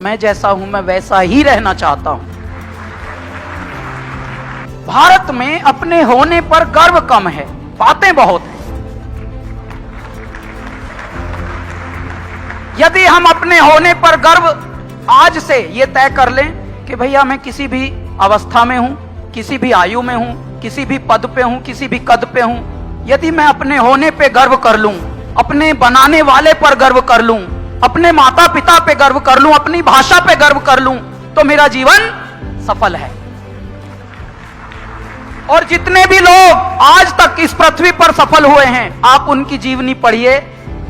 मैं जैसा हूं मैं वैसा ही रहना चाहता हूं। भारत में अपने होने पर गर्व कम है, बातें बहुत हैं। यदि हम अपने होने पर गर्व आज से ये तय कर लें कि भैया मैं किसी भी अवस्था में हूं, किसी भी आयु में हूं, किसी भी पद पे हूं, किसी भी कद पे हूं, यदि मैं अपने होने पे गर्व कर लूं, अपने बनाने वाले पर गर्व कर लूं, अपने माता पिता पे गर्व कर लूं, अपनी भाषा पे गर्व कर लूं, तो मेरा जीवन सफल है। और जितने भी लोग आज तक इस पृथ्वी पर सफल हुए हैं, आप उनकी जीवनी पढ़िए।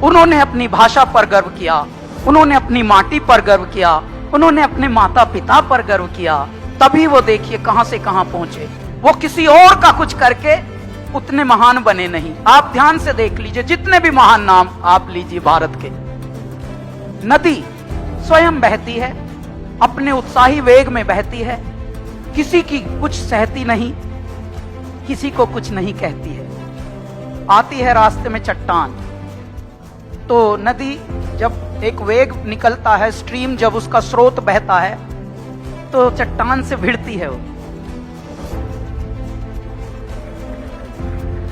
उन्होंने अपनी भाषा पर गर्व किया, उन्होंने अपनी माटी पर गर्व किया, उन्होंने अपने माता पिता पर गर्व किया, तभी वो देखिए कहां से कहां पहुंचे। वो किसी और का कुछ करके उतने महान बने नहीं। आप ध्यान से देख लीजिए, जितने भी महान नाम आप लीजिए भारत के। नदी स्वयं बहती है, अपने उत्साही वेग में बहती है, किसी की कुछ सहती नहीं, किसी को कुछ नहीं कहती है। आती है रास्ते में चट्टान, तो नदी जब एक वेग निकलता है, स्ट्रीम जब उसका स्रोत बहता है, तो चट्टान से भिड़ती है, वो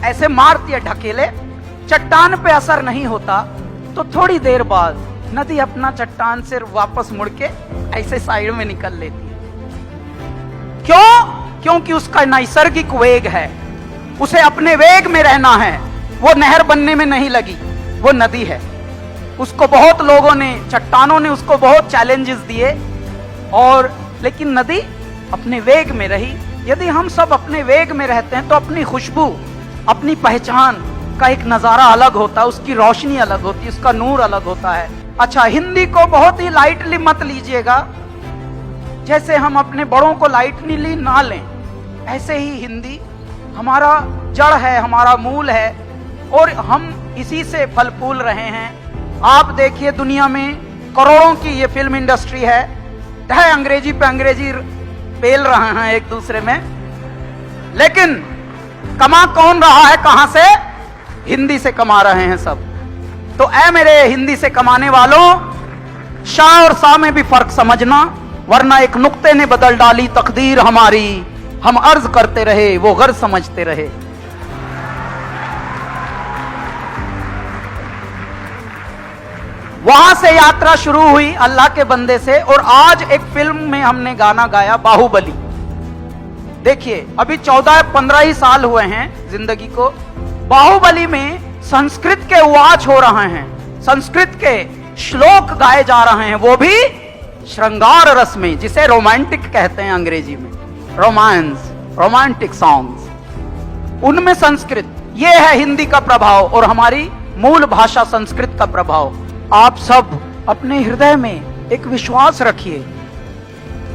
ऐसे मारती है ढकेले, चट्टान पे असर नहीं होता। तो थोड़ी देर बाद नदी अपना चट्टान से वापस मुड़ के ऐसे साइड में निकल लेती है। क्यों? क्योंकि उसका नैसर्गिक वेग है, उसे अपने वेग में रहना है। वो नहर बनने में नहीं लगी, वो नदी है। उसको बहुत लोगों ने, चट्टानों ने उसको बहुत चैलेंजेस दिए, और लेकिन नदी अपने वेग में रही। यदि हम सब अपने वेग में रहते हैं तो अपनी खुशबू, अपनी पहचान का एक नजारा अलग होता है, उसकी रोशनी अलग होती है, उसका नूर अलग होता है। अच्छा, हिंदी को बहुत ही लाइटली मत लीजिएगा। जैसे हम अपने बड़ों को लाइटली ना लें, ऐसे ही हिंदी हमारा जड़ है, हमारा मूल है, और हम इसी से फल फूल रहे हैं। आप देखिए, दुनिया में करोड़ों की ये फिल्म इंडस्ट्री है, अंग्रेजी पे अंग्रेजी पेल रहे हैं एक दूसरे में, लेकिन कमा कौन रहा है? कहां से? हिंदी से कमा रहे हैं सब। तो ऐ मेरे हिंदी से कमाने वालों, शाह और सा में भी फर्क समझना, वरना एक नुक्ते ने बदल डाली तकदीर हमारी। हम अर्ज करते रहे, वो गर्ज समझते रहे। वहां से यात्रा शुरू हुई अल्लाह के बंदे से, और आज एक फिल्म में हमने गाना गाया, बाहुबली। देखिए, अभी 14-15 ही साल हुए हैं जिंदगी को। बाहुबली में संस्कृत के वाच हो रहे हैं, संस्कृत के श्लोक गाए जा रहे हैं, वो भी श्रृंगार रस में, जिसे रोमांटिक कहते हैं अंग्रेजी में, रोमांस, रोमांटिक सॉन्ग्स, उनमें संस्कृत। ये है हिंदी का प्रभाव और हमारी मूल भाषा संस्कृत का प्रभाव। आप सब अपने हृदय में एक विश्वास रखिए,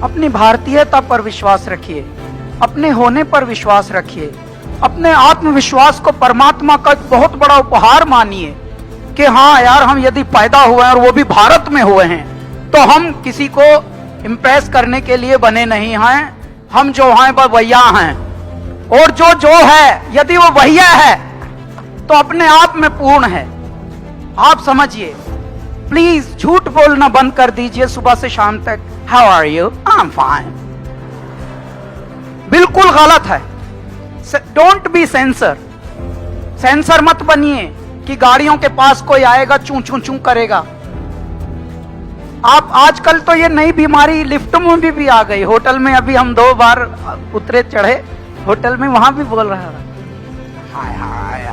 अपनी भारतीयता पर विश्वास रखिए, अपने होने पर विश्वास रखिए, अपने आत्मविश्वास को परमात्मा का एक बहुत बड़ा उपहार मानिए कि हाँ यार, हम यदि पैदा हुए हैं और वो भी भारत में हुए हैं, तो हम किसी को इम्प्रेस करने के लिए बने नहीं हैं। हम जो हैं वह वैया हैं, और जो है यदि वो वैया है तो अपने आप में पूर्ण है। आप समझिए, प्लीज झूठ बोलना बंद कर दीजिए सुबह से शाम तक। How are you? I am fine. बिल्कुल गलत है। Don't be sensor. सेंसर मत बनिए कि गाड़ियों के पास कोई आएगा चूं चूं चूं करेगा। आप आजकल तो ये नई बीमारी लिफ्ट में भी आ गई। होटल में अभी हम 2 बार उतरे चढ़े होटल में, वहां भी बोल रहा है हाय हाय,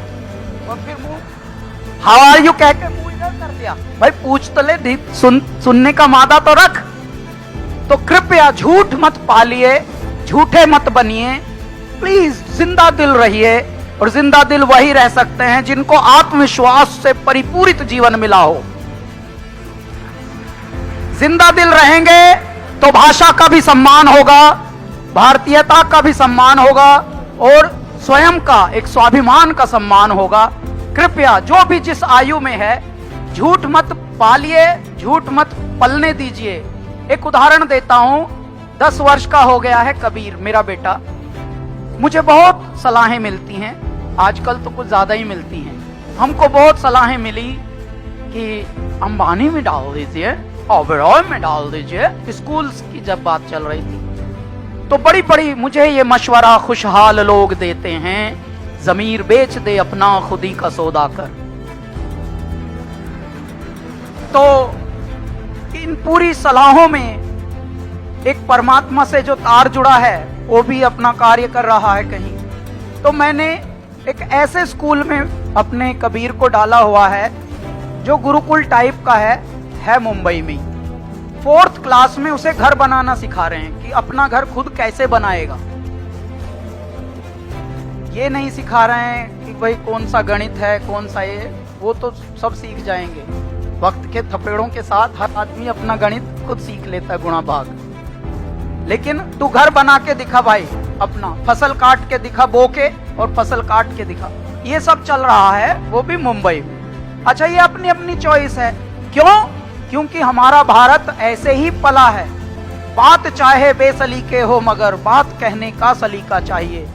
और फिर मुंह हाउ आर यू कह के मुंह इधर कर दिया। भाई पूछ तो ले, सुनने का मादा तो रख। तो कृपया झूठ मत पालिए, झूठे मत बनिए, प्लीज जिंदा दिल रहिए। और जिंदा दिल वही रह सकते हैं जिनको आत्मविश्वास से परिपूरित जीवन मिला हो। जिंदा दिल रहेंगे तो भाषा का भी सम्मान होगा, भारतीयता का भी सम्मान होगा, और स्वयं का एक स्वाभिमान का सम्मान होगा। कृपया जो भी जिस आयु में है, झूठ मत पालिए, झूठ मत पलने दीजिए। एक उदाहरण देता हूं। 10 वर्ष का हो गया है कबीर, मेरा बेटा। मुझे बहुत सलाहें मिलती हैं, आजकल तो कुछ ज्यादा ही मिलती हैं। हमको बहुत सलाहें मिली कि अंबानी में डाल दीजिए, ओबेरॉय में डाल दीजिए। स्कूल्स की जब बात चल रही थी तो बड़ी बड़ी मुझे ये मशवरा खुशहाल लोग देते हैं, जमीर बेच दे अपना खुदी का सौदा कर। तो इन पूरी सलाहों में एक परमात्मा से जो तार जुड़ा है वो भी अपना कार्य कर रहा है कहीं। तो मैंने एक ऐसे स्कूल में अपने कबीर को डाला हुआ है जो गुरुकुल टाइप का है मुंबई में। 4th क्लास में उसे घर बनाना सिखा रहे हैं कि अपना घर खुद कैसे बनाएगा। ये नहीं सिखा रहे हैं कि भाई कौन सा गणित है कौन सा ये, वो तो सब सीख जाएंगे वक्त के थपेड़ों के साथ। हर आदमी अपना गणित खुद सीख लेता है गुणा भाग। लेकिन तू घर बना के दिखा भाई, अपना फसल काट के दिखा, बो के और फसल काट के दिखा। ये सब चल रहा है वो भी मुंबई में। अच्छा, ये अपनी अपनी चॉइस है। क्यों? क्योंकि हमारा भारत ऐसे ही पला है। बात चाहे बेसलीके हो मगर बात कहने का सलीका चाहिए।